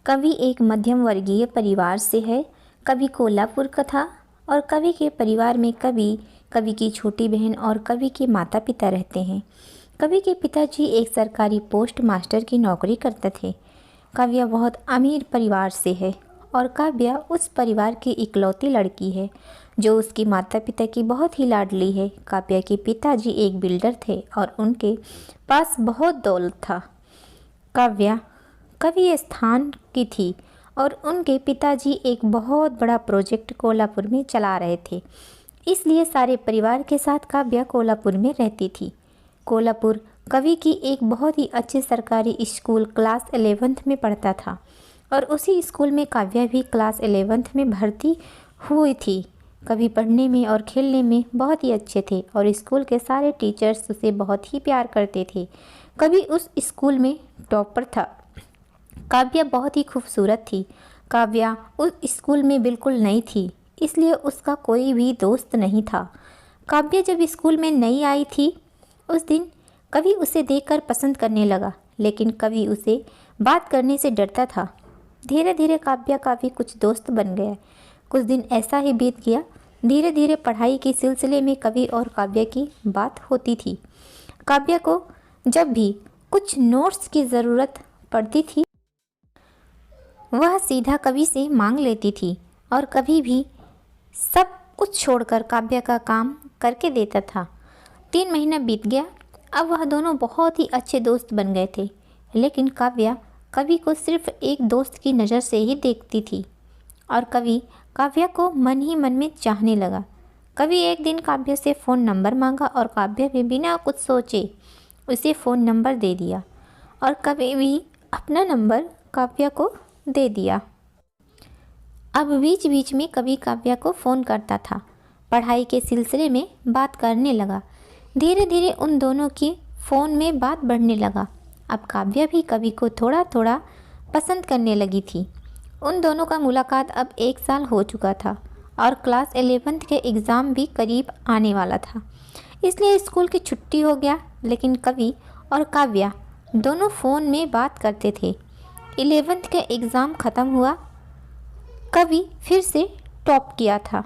कवि एक मध्यम वर्गीय परिवार से है। कवि कोल्हापुर का था और कवि के परिवार में कवि की छोटी बहन और कवि के माता पिता रहते हैं। कवि के पिताजी एक सरकारी पोस्ट मास्टर की नौकरी करते थे। काव्या बहुत अमीर परिवार से है और काव्या उस परिवार की इकलौती लड़की है जो उसकी माता पिता की बहुत ही लाडली है। काव्या के पिताजी एक बिल्डर थे और उनके पास बहुत दौलत था। काव्या कवि स्थान की थी और उनके पिताजी एक बहुत बड़ा प्रोजेक्ट कोल्हापुर में चला रहे थे, इसलिए सारे परिवार के साथ काव्या कोल्हापुर में रहती थी। कोल्हापुर कवि की एक बहुत ही अच्छे सरकारी स्कूल क्लास 11th में पढ़ता था और उसी स्कूल में काव्या भी क्लास 11th में भर्ती हुई थी। कवि पढ़ने में और खेलने में बहुत ही अच्छे थे और स्कूल के सारे टीचर्स उसे बहुत ही प्यार करते थे। कवि उस स्कूल में टॉपर था। काव्या बहुत ही खूबसूरत थी। काव्या उस स्कूल में बिल्कुल नई थी, इसलिए उसका कोई भी दोस्त नहीं था। काव्या जब स्कूल में नई आई थी उस दिन कवि उसे देखकर पसंद करने लगा, लेकिन कवि उसे बात करने से डरता था। धीरे धीरे काव्या का भी कुछ दोस्त बन गया। कुछ दिन ऐसा ही बीत गया। धीरे धीरे पढ़ाई के सिलसिले में कवि और काव्या की बात होती थी। काव्या को जब भी कुछ नोट्स की ज़रूरत पड़ती थी वह सीधा कवि से मांग लेती थी और कभी भी सब कुछ छोड़कर काव्या का काम करके देता था। 3 महीना बीत गया। अब वह दोनों बहुत ही अच्छे दोस्त बन गए थे, लेकिन काव्या कवि को सिर्फ एक दोस्त की नज़र से ही देखती थी और कवि काव्या को मन ही मन में चाहने लगा। कवि एक दिन काव्या से फ़ोन नंबर मांगा और काव्या भी बिना कुछ सोचे उसे फ़ोन नंबर दे दिया और कवि भी अपना नंबर काव्या को दे दिया। अब बीच बीच में कवि काव्या को फ़ोन करता था। पढ़ाई के सिलसिले में बात करने लगा। धीरे धीरे उन दोनों की फ़ोन में बात बढ़ने लगा। अब काव्या भी कवि को थोड़ा थोड़ा पसंद करने लगी थी। उन दोनों का मुलाकात अब 1 साल हो चुका था और क्लास 11th के एग्ज़ाम भी करीब आने वाला था, इसलिए स्कूल की छुट्टी हो गया। लेकिन कवि और काव्या दोनों फ़ोन में बात करते थे। 11th का एग्ज़ाम ख़त्म हुआ। कवि फिर से टॉप किया था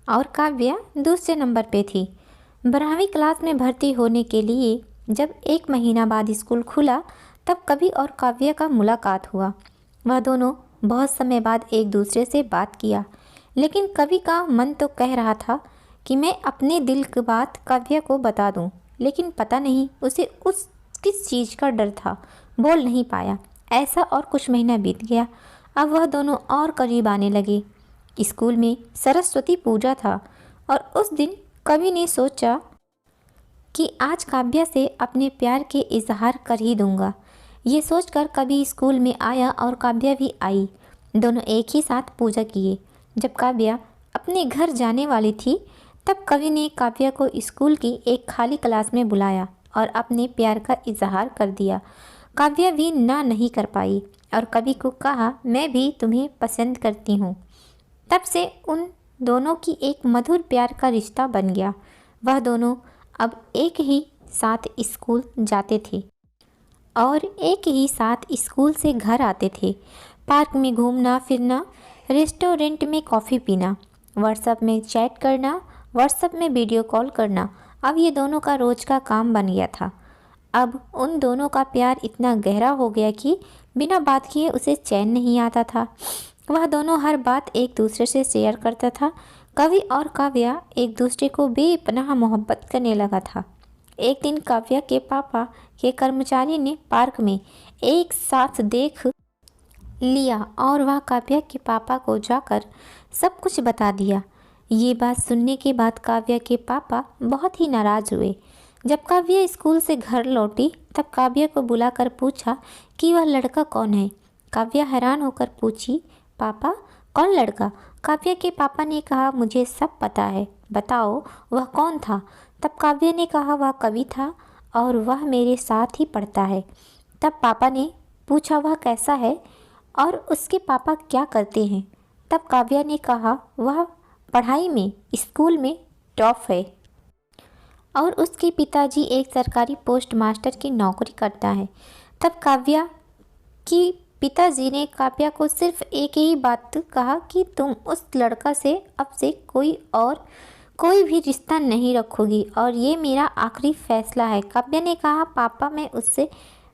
और काव्या दूसरे नंबर पे थी। 12वीं क्लास में भर्ती होने के लिए जब 1 महीना बाद स्कूल खुला तब कवि और काव्या का मुलाकात हुआ। वह दोनों बहुत समय बाद एक दूसरे से बात किया, लेकिन कवि का मन तो कह रहा था कि मैं अपने दिल की बात काव्या को बता दूं, लेकिन पता नहीं उसे किस चीज़ का डर था, बोल नहीं पाया। ऐसा और कुछ महीना बीत गया। अब वह दोनों और करीब आने लगे। स्कूल में सरस्वती पूजा था और उस दिन कवि ने सोचा कि आज काव्या से अपने प्यार के इजहार कर ही दूंगा। ये सोचकर कवि स्कूल में आया और काव्या भी आई। दोनों एक ही साथ पूजा किए। जब काव्या अपने घर जाने वाली थी तब कवि ने काव्या को स्कूल की एक खाली क्लास में बुलाया और अपने प्यार का इजहार कर दिया। काव्या भी ना नहीं कर पाई और कवि को कहा, मैं भी तुम्हें पसंद करती हूँ। तब से उन दोनों की एक मधुर प्यार का रिश्ता बन गया। वह दोनों अब एक ही साथ स्कूल जाते थे और एक ही साथ स्कूल से घर आते थे। पार्क में घूमना फिरना, रेस्टोरेंट में कॉफ़ी पीना, व्हाट्सएप में चैट करना, व्हाट्सएप में वीडियो कॉल करना, अब ये दोनों का रोज़ का काम बन गया था। अब उन दोनों का प्यार इतना गहरा हो गया कि बिना बात किए उसे चैन नहीं आता था। वह दोनों हर बात एक दूसरे से शेयर करता था। कवि और काव्या एक दूसरे को बेपनाह मोहब्बत करने लगा था। एक दिन काव्या के पापा के कर्मचारी ने पार्क में एक साथ देख लिया और वह काव्या के पापा को जाकर सब कुछ बता दिया। ये बात सुनने के बाद काव्या के पापा बहुत ही नाराज़ हुए। जब काव्या स्कूल से घर लौटी तब काव्या को बुलाकर पूछा कि वह लड़का कौन है। काव्या हैरान होकर पूछी, पापा कौन लड़का? काव्या के पापा ने कहा, मुझे सब पता है, बताओ वह कौन था? तब काव्या ने कहा, वह कवि था और वह मेरे साथ ही पढ़ता है। तब पापा ने पूछा, वह कैसा है और उसके पापा क्या करते हैं? तब काव्या ने कहा, वह पढ़ाई में स्कूल में टॉप है और उसके पिताजी एक सरकारी पोस्ट मास्टर की नौकरी करता है। तब काव्या की पिताजी ने काव्या को सिर्फ एक ही बात कहा कि तुम उस लड़का से अब से कोई भी रिश्ता नहीं रखोगी और ये मेरा आखिरी फैसला है। काव्या ने कहा, पापा मैं उससे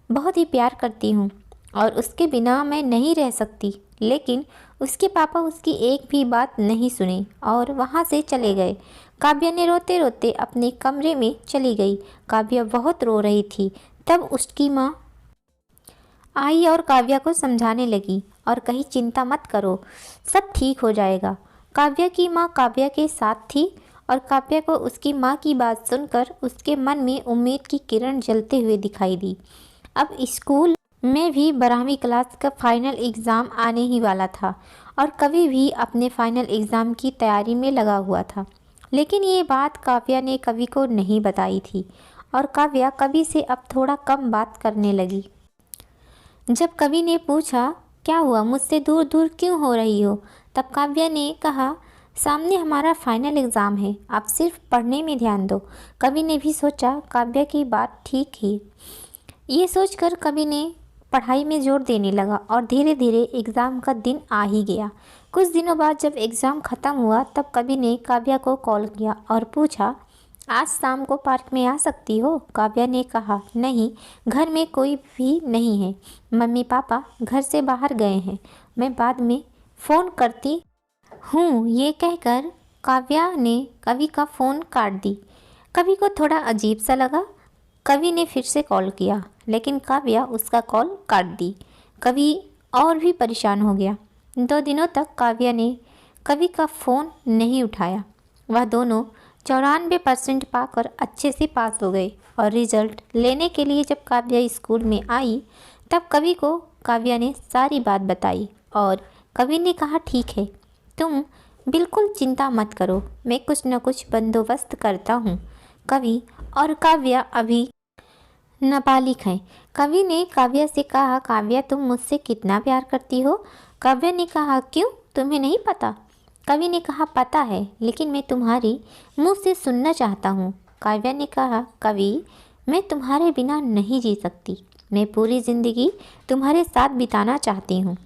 बहुत ही प्यार करती हूँ और उसके बिना मैं नहीं रह सकती। लेकिन उसके पापा उसकी एक भी बात नहीं सुनी और वहाँ से चले गए। काव्या ने रोते रोते अपने कमरे में चली गई। काव्या बहुत रो रही थी। तब उसकी माँ आई और काव्या को समझाने लगी और कही, चिंता मत करो, सब ठीक हो जाएगा। काव्या की माँ काव्या के साथ थी और काव्या को उसकी माँ की बात सुनकर उसके मन में उम्मीद की किरण जलते हुए दिखाई दी। अब स्कूल में भी 12वीं क्लास का फाइनल एग्ज़ाम आने ही वाला था और कवि भी अपने फाइनल एग्ज़ाम की तैयारी में लगा हुआ था। लेकिन ये बात काव्या ने कवि को नहीं बताई थी और काव्या कवि से अब थोड़ा कम बात करने लगी। जब कवि ने पूछा, क्या हुआ, मुझसे दूर दूर क्यों हो रही हो, तब काव्या ने कहा, सामने हमारा फाइनल एग्ज़ाम है, आप सिर्फ पढ़ने में ध्यान दो। कवि ने भी सोचा काव्या की बात ठीक ही। ये सोचकर कवि ने पढ़ाई में जोर देने लगा और धीरे धीरे एग्ज़ाम का दिन आ ही गया। कुछ दिनों बाद जब एग्ज़ाम ख़त्म हुआ तब कवि ने काव्या को कॉल किया और पूछा, आज शाम को पार्क में आ सकती हो। काव्या ने कहा, नहीं, घर में कोई भी नहीं है, मम्मी पापा घर से बाहर गए हैं, मैं बाद में फ़ोन करती हूँ। ये कहकर काव्या ने कवि का फ़ोन काट दी। कवि को थोड़ा अजीब सा लगा। कवि ने फिर से कॉल किया लेकिन काव्या उसका कॉल काट दी। कवि और भी परेशान हो गया। 2 दिनों तक काव्या ने कवि का फ़ोन नहीं उठाया। वह दोनों 94% पाकर अच्छे से पास हो गए और रिज़ल्ट लेने के लिए जब काव्या स्कूल में आई तब कवि को काव्या ने सारी बात बताई और कवि ने कहा, ठीक है, तुम बिल्कुल चिंता मत करो, मैं कुछ न कुछ बंदोबस्त करता हूँ। कवि और काव्या अभी नाबालिग हैं। कवि ने काव्या से कहा, काव्या तुम मुझसे कितना प्यार करती हो। काव्या ने कहा, क्यों, तुम्हें नहीं पता। कवि ने कहा, पता है, लेकिन मैं तुम्हारी मुँह से सुनना चाहता हूँ। काव्या ने कहा, कवि मैं तुम्हारे बिना नहीं जी सकती, मैं पूरी ज़िंदगी तुम्हारे साथ बिताना चाहती हूँ।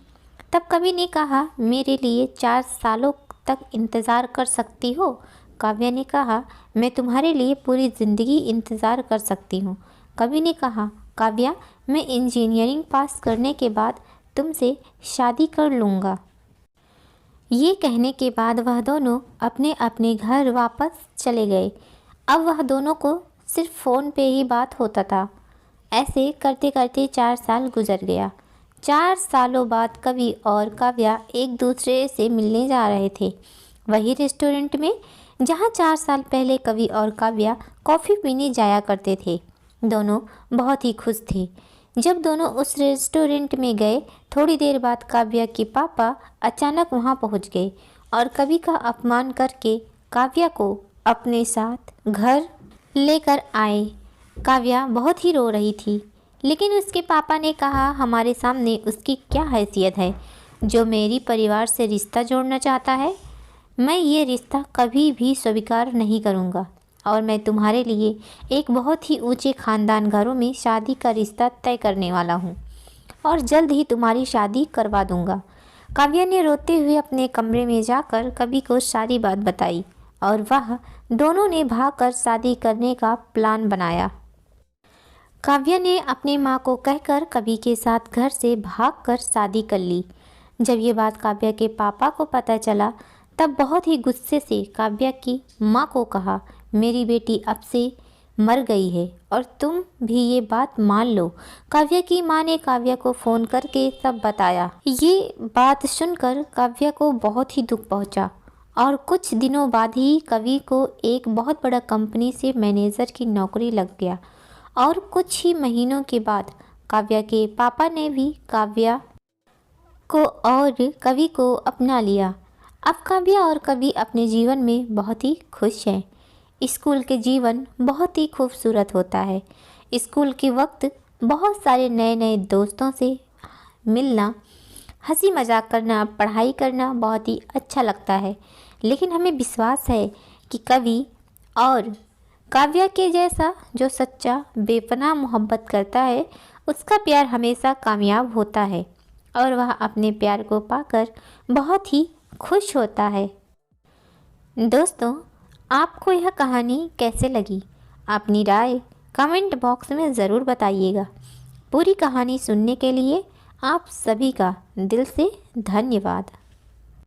तब कवि ने कहा, मेरे लिए 4 सालों तक इंतज़ार कर सकती हो। काव्या ने कहा, मैं तुम्हारे लिए पूरी ज़िंदगी इंतज़ार कर सकती हूँ। कवि ने कहा, काव्या मैं इंजीनियरिंग पास करने के बाद तुमसे शादी कर लूँगा। ये कहने के बाद वह दोनों अपने अपने घर वापस चले गए। अब वह दोनों को सिर्फ फ़ोन पे ही बात होता था। ऐसे करते करते 4 साल गुजर गया। 4 सालों बाद कवि और काव्या एक दूसरे से मिलने जा रहे थे, वही रेस्टोरेंट में जहाँ 4 साल पहले कवि और काव्या कॉफ़ी पीने जाया करते थे। दोनों बहुत ही खुश थे। जब दोनों उस रेस्टोरेंट में गए, थोड़ी देर बाद काव्या के पापा अचानक वहां पहुंच गए और कवि का अपमान करके काव्या को अपने साथ घर लेकर आए। काव्या बहुत ही रो रही थी, लेकिन उसके पापा ने कहा, हमारे सामने उसकी क्या हैसियत है जो मेरी परिवार से रिश्ता जोड़ना चाहता है। मैं ये रिश्ता कभी भी स्वीकार नहीं करूँगा और मैं तुम्हारे लिए एक बहुत ही ऊंचे ख़ानदान घरों में शादी का रिश्ता तय करने वाला हूँ और जल्द ही तुम्हारी शादी करवा दूँगा। काव्या ने रोते हुए अपने कमरे में जाकर कवि को सारी बात बताई और वह दोनों ने भागकर शादी करने का प्लान बनाया। काव्या ने अपनी माँ को कहकर कवि के साथ घर से भागकर शादी कर ली। जब ये बात काव्या के पापा को पता चला तब बहुत ही गुस्से से काव्या की माँ को कहा, मेरी बेटी अब से मर गई है और तुम भी ये बात मान लो। काव्या की माँ ने काव्या को फ़ोन करके सब बताया। ये बात सुनकर काव्या को बहुत ही दुख पहुँचा और कुछ दिनों बाद ही कवि को एक बहुत बड़ा कंपनी से मैनेजर की नौकरी लग गया और कुछ ही महीनों के बाद काव्या के पापा ने भी काव्या को और कवि को अपना लिया। अब काव्या और कवि अपने जीवन में बहुत ही खुश हैं। स्कूल के जीवन बहुत ही खूबसूरत होता है। स्कूल के वक्त बहुत सारे नए नए दोस्तों से मिलना, हंसी मजाक करना, पढ़ाई करना बहुत ही अच्छा लगता है। लेकिन हमें विश्वास है कि कवि और काव्या के जैसा जो सच्चा बेपनाह मोहब्बत करता है उसका प्यार हमेशा कामयाब होता है। और वह अपने प्यार को पाकर बहुत ही खुश होता है। दोस्तों, आपको यह कहानी कैसे लगी? अपनी राय कमेंट बॉक्स में ज़रूर बताइएगा। पूरी कहानी सुनने के लिए आप सभी का दिल से धन्यवाद।